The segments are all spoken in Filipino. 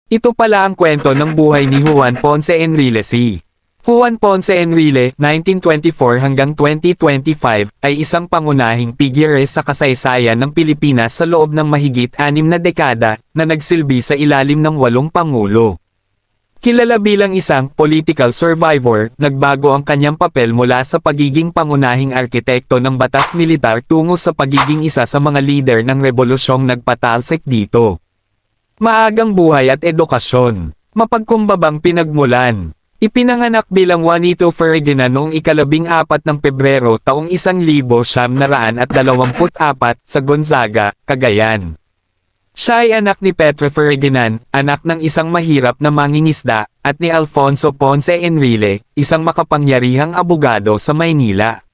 Ito pala ang kwento ng buhay ni Juan Ponce Enrile. Si Juan Ponce Enrile, 1924 hanggang 2025, ay isang pangunahing figure sa kasaysayan ng Pilipinas sa loob ng mahigit 6 na dekada, na nagsilbi sa ilalim ng 8 pangulo. Kilala bilang isang political survivor, nagbago ang kanyang papel mula sa pagiging pangunahing arkitekto ng batas militar tungo sa pagiging isa sa mga leader ng rebolusyong nagpatalsik dito. Maagang buhay at edukasyon. Mapagkumbabang pinagmulan. Ipinanganak bilang Juanito Ferdinand noong 14 ng Pebrero taong 1924 sa Gonzaga, Cagayan. Siya ay anak ni Petre Ferdinand, anak ng isang mahirap na mangingisda, at ni Alfonso Ponce Enrile, isang makapangyarihang abogado sa Maynila.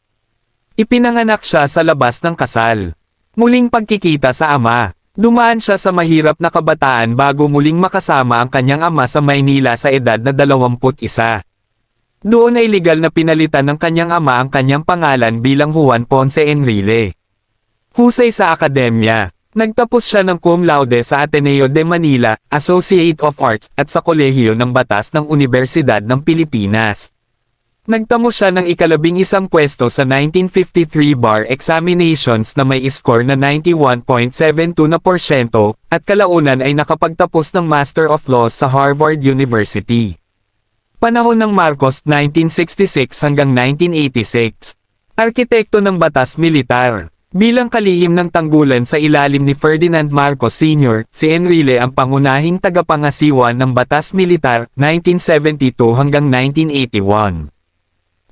Ipinanganak siya sa labas ng kasal. Muling pagkikita sa ama. Dumaan siya sa mahirap na kabataan bago muling makasama ang kanyang ama sa Maynila sa edad na 21. Doon ay legal na pinalitan ng kanyang ama ang kanyang pangalan bilang Juan Ponce Enrile. Husay sa akademya. Nagtapos siya ng cum laude sa Ateneo de Manila, Associate of Arts, at sa Kolehiyo ng Batas ng Universidad ng Pilipinas. Nagtamo siya ng 11 pwesto sa 1953 bar examinations na may score na 91.72% at kalaunan ay nakapagtapos ng Master of Laws sa Harvard University. Panahon ng Marcos 1966 hanggang 1986. Arkitekto ng Batas Militar. Bilang kalihim ng tanggulan sa ilalim ni Ferdinand Marcos Sr., si Enrile ang pangunahing tagapangasiwa ng Batas Militar 1972 hanggang 1981.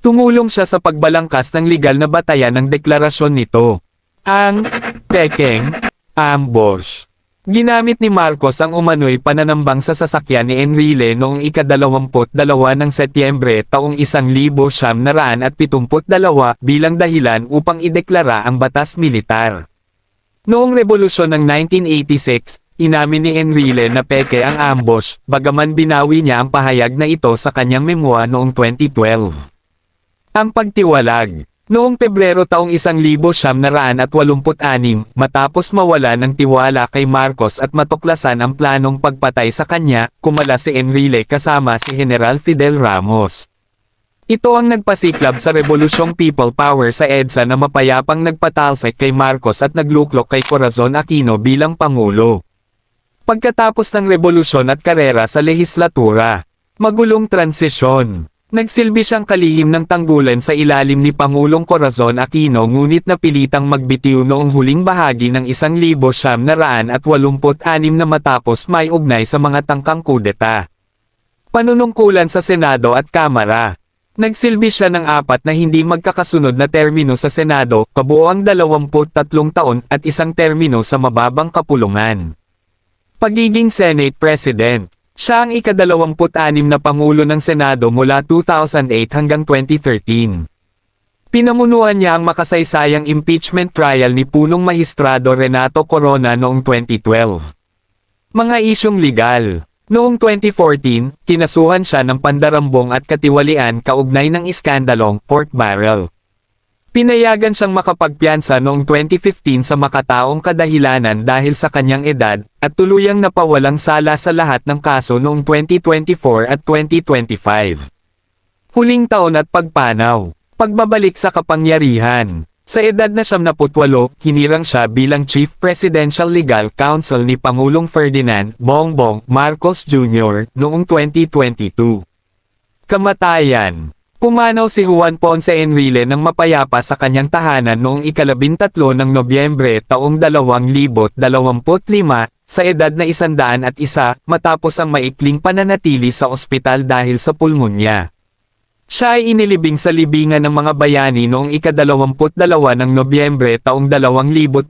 Tumulong siya sa pagbalangkas ng legal na batayan ng deklarasyon nito. Ang pekeng ambush. Ginamit ni Marcos ang umano'y pananambang sa sasakyan ni Enrile noong ika-22 ng Setyembre taong 1972 bilang dahilan upang ideklara ang batas militar. Noong revolusyon ng 1986, inamin ni Enrile na peke ang ambush, bagaman binawi niya ang pahayag na ito sa kanyang memoir noong 2012. Ang pagtiwalag. Noong Pebrero taong 1986, matapos mawala ng tiwala kay Marcos at matuklasan ang planong pagpatay sa kanya, kumala si Enrile kasama si General Fidel Ramos. Ito ang nagpasiklab sa Rebolusyong People Power sa EDSA na mapayapang nagpatalsik kay Marcos at nagluklok kay Corazon Aquino bilang Pangulo. Pagkatapos ng revolusyon at karera sa lehislatura, magulong transisyon. Nagsilbi siyang kalihim ng tanggulan sa ilalim ni Pangulong Corazon Aquino ngunit napilitang magbitiw noong huling bahagi ng 1986 na matapos may ugnay sa mga tangkang kudeta. Panunungkulan sa Senado at Kamara. Nagsilbi siya ng 4 na hindi magkakasunod na termino sa Senado, kabuoang 23 taon at isang termino sa mababang kapulungan. Pagiging Senate President. Siya ang ika-26 na Pangulo ng Senado mula 2008 hanggang 2013. Pinamunuan niya ang makasaysayang impeachment trial ni punong Magistrado Renato Corona noong 2012. Mga isyong legal. Noong 2014, kinasuhan siya ng pandarambong at katiwalian kaugnay ng iskandalong pork barrel. Pinayagan siyang makapagpiyansa noong 2015 sa makataong kadahilanan dahil sa kanyang edad, at tuluyang napawalang sala sa lahat ng kaso noong 2024 at 2025. Huling taon at pagpanaw. Pagbabalik sa kapangyarihan. Sa edad na 78, hinirang siya bilang Chief Presidential Legal Counsel ni Pangulong Ferdinand Bongbong Marcos Jr. noong 2022. Kamatayan. Pumanaw si Juan Ponce Enrile ng mapayapa sa kanyang tahanan noong ika-13 ng Nobyembre taong 2025 sa edad na 101 matapos ang maikling pananatili sa ospital dahil sa pulmonya. Siya ay inilibing sa libingan ng mga bayani noong ika-22 ng Nobyembre taong 2025.